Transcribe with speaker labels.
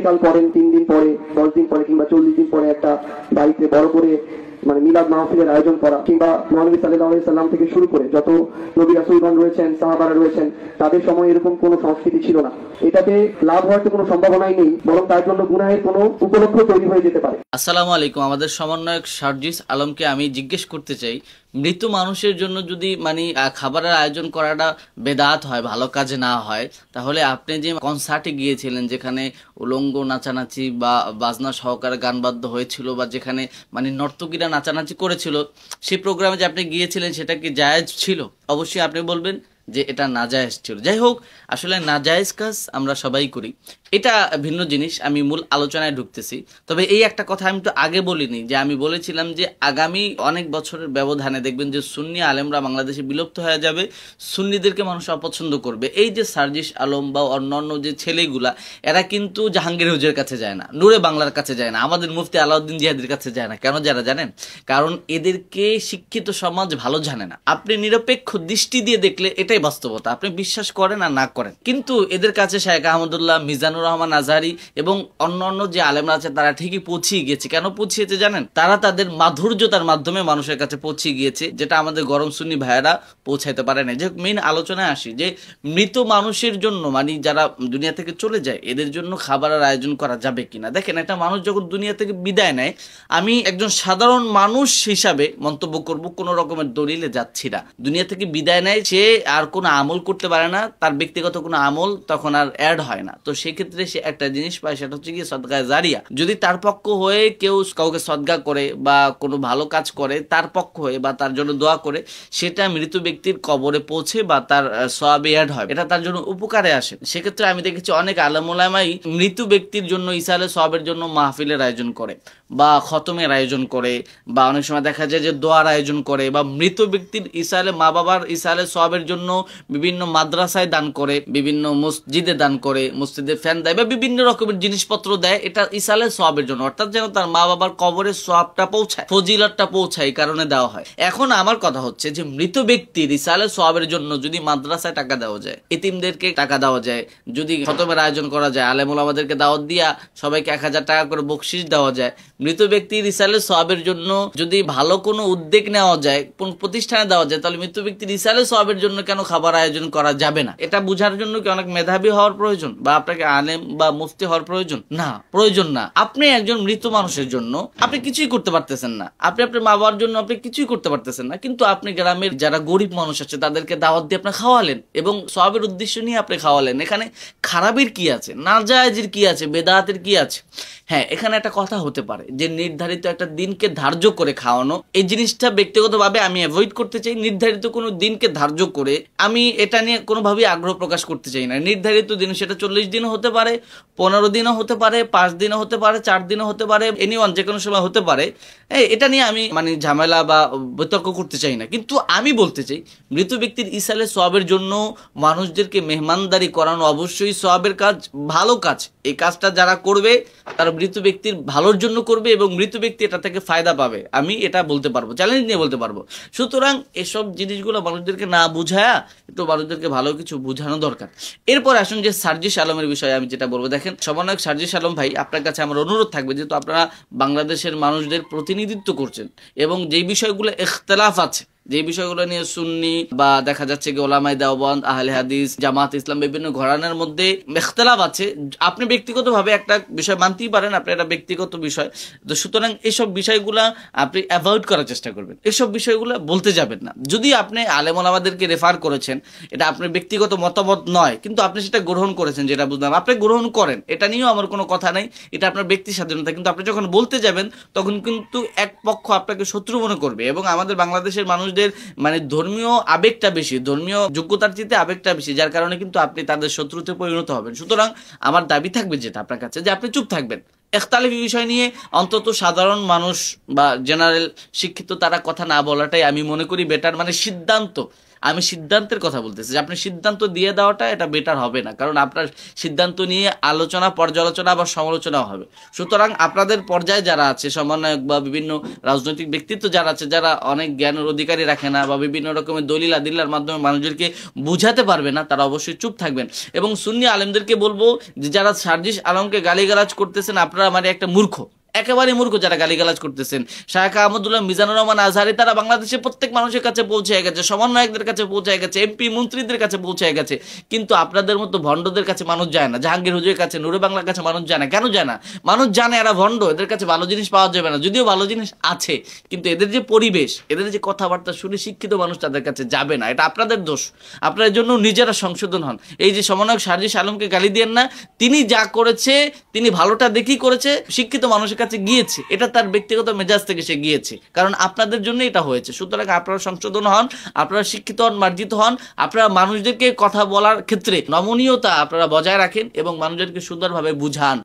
Speaker 1: ইন্তেকাল করেন 3 দিন পরে, 10 দিন পরে কিংবা 40 দিন পরে একটা বাড়িতে বড় করে মানে মিলাদ মাহফিলের আয়োজন করা, কিংবা মহানবী সাল্লাল্লাহু আলাইহি সাল্লাম থেকে শুরু করে যত নবী রাসূলগণ রয়েছেন, সাহাবারা রয়েছেন, তাদের সময় এরকম কোনো সংস্কৃতি ছিল না। এটাতে লাভ হওয়ার তো কোনো সম্ভাবনাই নেই, বরং তার জন্য গুনাহের কোনো উপলক্ষ তৈরি হয়ে যেতে পারে।
Speaker 2: আসসালামু আলাইকুম। আমাদের সমন্বয়ক সার্জিস আলমকে আমি জিজ্ঞেস করতে চাই, মৃত মানুষের জন্য যদি মানে খাবারের আয়োজন করাটা বেদাত হয়, ভালো কাজে না হয়, তাহলে আপনি যে কনসার্টে গিয়েছিলেন যেখানে উলঙ্গ নাচানাচি বা বাজনা সহকারে গান বাদ্য হয়েছিল, বা যেখানে মানে নর্তকীরা নাচানাচি করেছিল, সেই প্রোগ্রামে যে আপনি গিয়েছিলেন সেটা কি জায়েজ ছিল? অবশ্যই আপনি বলবেন যে এটা নাজায়েজ ছিল। যাই হোক, আসলে নাজায়েজ কাজ আমরা সবাই করি, এটা ভিন্ন জিনিস। আমি মূল আলোচনায় ঢুকতেছি। তবে এই একটা কথা আমি তো আগে বলিনি, যে আমি বলেছিলাম যে আগামী অনেক বছরের ব্যবধানে দেখবেন যে সুন্নি আলেমরা বাংলাদেশে বিলুপ্ত হয়ে যাবে, সুন্নিদেরকে মানুষ অপছন্দ করবে। এই যে সার্জিস আলম বা অন্যান্য যে ছেলেগুলা, এরা কিন্তু জাহাঙ্গীর হুজুরের কাছে যায় না, নূরে বাংলার কাছে যায় না, আমাদের মুফতি আলাউদ্দিন জিহাদির কাছে যায় না। কেন যারা জানেন? কারণ এদেরকে শিক্ষিত সমাজ ভালো জানে না। আপনি নিরপেক্ষ দৃষ্টি দিয়ে দেখলে এটাই বাস্তবতা, আপনি বিশ্বাস করেন আর না করেন। কিন্তু এদের কাছে শায়েখ আহমদুল্লাহ, মিজানুর রহমান আজহারি এবং অন্যান্য যে আলেমরা আছে তারা ঠিকই পৌঁছিয়ে গিয়েছে। কেন পৌঁছিয়েছে জানেন? তারা তাদের মাধুর্যতার মাধ্যমে মানুষের কাছে পৌঁছে গিয়েছে, যেটা আমাদের গরম সুন্নি ভাইয়েরা পৌঁছাইতে পারে না। যে মেইন আলোচনায় আসি, যে মৃত মানুষের জন্য মানে যারা দুনিয়া থেকে চলে যায়, এদের জন্য খাবারের আয়োজন করা যাবে কিনা। দেখেন, একটা মানুষ যখন দুনিয়া থেকে বিদায় নেয়, আমি একজন সাধারণ মানুষ হিসাবে মন্তব্য করব, কোন রকমের দলিলে যাচ্ছি না। দুনিয়া থেকে বিদায় নেয়, সে আর কোনো আমল করতে পারে না, তার ব্যক্তিগত কোনো আমল তখন আর অ্যাড হয় না। তো সেক্ষেত্রে সে একটা জিনিস পায়, সেটা হচ্ছে কি সদকায়ে জারিয়া। যদি তার পক্ষ হয়ে কেউ কাউকে সদকা করে বা কোনো ভালো কাজ করে, তার পক্ষ হয়ে বা তার জন্য দোয়া করে, সেটা মৃত ব্যক্তির কবরে পৌঁছে বা তার সওয়াবে অ্যাড হয়, এটা তার জন্য উপকারে আসে। সেক্ষেত্রে আমি দেখেছি অনেক আলেম ওলামাই মৃত ব্যক্তির জন্য ইসালে সওয়াবের জন্য মাহফিলের আয়োজন করে বা খতমের আয়োজন করে, বা অনেক সময় দেখা যায় যে দোয়ার আয়োজন করে, বা মৃত ব্যক্তির ইসালে মা বাবার ইসালে সওয়াবের জন্য বিভিন্ন মাদ্রাসায় দান করে, বিভিন্ন মসজিদে দান করে, মসজিদে ফ্যান দেয় বা বিভিন্ন রকমের জিনিসপত্র দেয়, এটা ইসালে সওয়াবের জন্য, অর্থাৎ যেন তার মা বাবার কবরে সওয়াবটা পৌঁছায়, ফজিলতটা পৌঁছায়, এই কারণে দেওয়া হয়। এখন আমার কথা হচ্ছে যে মৃত ব্যক্তির ইসালে সওয়াবের জন্য যদি মাদ্রাসায় টাকা দেওয়া যায়, এতিমদেরকে টাকা দেওয়া যায়, যদি খতমের আয়োজন করা যায়, আলেম ওলামাদেরকে দাওয়াত দিয়া সবাইকে 1000 টাকা করে বকশিশ দেওয়া যায়, মৃত ব্যক্তির ইসালে সওয়াবের জন্য যদি ভালো কোনো উদ্যোগ নেওয়া যায়, কোন প্রতিষ্ঠানে দেওয়া যায়, তাহলে মৃত ব্যক্তির ইসালে সওয়াবের জন্য কেন খাবার আয়োজন করা যাবে না? এটা বুঝার জন্য কি অনেক মেধাবী হওয়ার প্রয়োজন, বা আপনাকে আলেম বা মুফতি হওয়ার প্রয়োজন? না, প্রয়োজন না। আপনি একজন মৃত মানুষের জন্য আপনি কিছুই করতে পারতেছেন না, আপনি আপনার মা বাবার জন্য আপনি কিছুই করতে পারতেছেন না, কিন্তু আপনি গ্রামের যারা গরিব মানুষ আছে তাদেরকে দাওয়াত দিয়ে আপনি খাওয়ালেন এবং সওয়াবের উদ্দেশ্য নিয়ে আপনি খাওয়ালেন। এখানে খারাপের কি আছে, নাজায়েজের কি আছে, বেদাতের কি আছে? হ্যাঁ, এখানে একটা কথা হতে পারে যে নির্ধারিত একটা দিনকে ধার্য করে খাওয়ানো, এই জিনিসটা ব্যক্তিগতভাবে আমি অ্যাভয়েড করতে চাই। নির্ধারিত কোনো দিনকে ধার্য করে আমি এটা নিয়ে কোনোভাবেই আগ্রহ প্রকাশ করতে চাই না। নির্ধারিত দিন, সেটা 40 দিনও হতে পারে, 15 দিনও হতে পারে, 5 দিনও হতে পারে, 4 দিনও হতে পারে, এনিওয়ান যে কোনো সময় হতে পারে। এটা নিয়ে আমি মানে ঝামেলা বা বিতর্ক করতে চাই না। কিন্তু আমি বলতে চাই, মৃত ব্যক্তির ইসালে সওয়াবের জন্য মানুষদেরকে মেহমানদারি করানো অবশ্যই সওয়াবের কাজ, ভালো কাজ। এই কাজটা যারা করবে তারা মৃত ব্যক্তির ভালোর জন্য করবে এবং মৃত ব্যক্তি এটা থেকে ফায়দা পাবে, আমি এটা বলতে পারবো, চ্যালেঞ্জ নিয়ে বলতে পারবো। সুতরাং এসব জিনিসগুলো মানুষদেরকে না বুঝায়া একটু মানুষদেরকে ভালো কিছু বুঝানো দরকার। এরপর আসুন যে সার্জিস আলমের বিষয়ে আমি যেটা বলবো। দেখেন, সমন্বয়ক সার্জিস আলম ভাই, আপনার কাছে আমার অনুরোধ থাকবে, যেহেতু আপনারা বাংলাদেশের মানুষদের প্রতিনিধিত্ব করছেন এবং যেই বিষয়গুলো ইখতিলাফ আছে, যে বিষয়গুলো নিয়ে সুন্নি বা দেখা যাচ্ছে কি ওলামায়ে দেওবন্দ, আহলে হাদিস, জামাত ইসলাম, বিভিন্ন ঘরানার মধ্যে ইখতিলাফ আছে, আপনি ব্যক্তিগতভাবে একটা বিষয় মানতেই পারেন, আপনার এটা ব্যক্তিগত বিষয়। তো সুতরাং এসব বিষয়গুলা আপনি অ্যাভয়েড করার চেষ্টা করবেন, এসব বিষয়গুলো বলতে যাবেন না। যদি আপনি আলেম ওলামাদেরকে রেফার করেছেন, এটা আপনার ব্যক্তিগত মতামত নয়, কিন্তু আপনি সেটা গ্রহণ করেছেন, যেটা বুঝলাম আপনি গ্রহণ করেন, এটা নিয়েও আমার কোনো কথা নাই, এটা আপনার ব্যক্তি স্বাধীনতা। কিন্তু আপনি যখন বলতে যাবেন তখন কিন্তু এক পক্ষ আপনাকে শত্রু মনে করবে, এবং আমাদের বাংলাদেশের মানুষ মানে ধর্মীয় আবেগটা বেশি, ধর্মীয় যোগ্যতার চেয়ে আবেগটা বেশি, যার কারণে কিন্তু আপনি তাদের শত্রুতে পরিণত হবেন। সুতরাং আমার দাবি থাকবে যেটা আপনার কাছে, যে আপনি চুপ থাকবেন। ইখতিলাফি বিষয় নিয়ে অন্তত সাধারণ মানুষ বা জেনারেল শিক্ষিত তারা কথা না বলাটাই আমি মনে করি বেটার, মানে সিদ্ধান্ত। আমি সিদ্ধান্তের কথা বলতেছি যে আপনি সিদ্ধান্ত দিয়ে দেওয়াটা এটা বেটার হবে না, কারণ আপনার সিদ্ধান্ত নিয়ে আলোচনা, পর্যালোচনা বা সমালোচনাও হবে। সুতরাং আপনাদের পর্যায়ে যারা আছে, সমন্বয়ক বা বিভিন্ন রাজনৈতিক ব্যক্তিত্ব যারা আছে, যারা অনেক জ্ঞানের অধিকারী রাখে না বা বিভিন্ন রকমের দলিল আদিল্লার মাধ্যমে মানুষদেরকে বুঝাতে পারবে না, তারা অবশ্যই চুপ থাকবেন। এবং সুন্নি আলেমদেরকে বলবো যে যারা সার্জিস আলমকে গালিগালাজ করতেছেন, আপনারা মানে একটা মূর্খ, একেবারে মূর্খ যারা গালিগালাজ করতেছেন। শায়েখ আহমদুল্লাহ মিজানুর রহমান আজহারি তারা বাংলাদেশের প্রত্যেক মানুষের কাছে পৌঁছে গেছে, সমন্বয়কদের কাছে পৌঁছে গেছে, এমপি মন্ত্রীদের কাছে পৌঁছে গেছে, কিন্তু আপনাদের মতো ভণ্ডদের কাছে মানুষ যায় না। জাহাঙ্গীর হুজুরের কাছে, নূরে বাংলার কাছে মানুষ যায় না। কেন যায় না? মানুষ জানে এরা ভণ্ড, এদের কাছে ভালো জিনিস পাওয়া যাবে না। যদিও ভালো জিনিস আছে, কিন্তু এদের যে পরিবেশ, এদের যে কথাবার্তা শুনে শিক্ষিত মানুষ তাদের কাছে যাবে না। এটা আপনাদের দোষ, আপনার জন্য নিজেরা সংশোধন হন। এই যে সমন্বয়ক সার্জিস আলমকে গালি দিয়েন না, তিনি যা করেছে তিনি ভালোটা দেখেই করেছে, শিক্ষিত মানুষের কাছে গিয়েছে, এটা তার ব্যক্তিগত মেজাজ থেকে সে গিয়েছে, কারণ আপনাদের জন্য এটা হয়েছে। সুতরাং আপনারা সংশোধন হন, আপনারা শিক্ষিত হন, মার্জিত হন, আপনারা মানুষদেরকে কথা বলার ক্ষেত্রে নমনীয়তা আপনারা বজায় রাখেন এবং মানুষদেরকে সুন্দরভাবে বুঝান।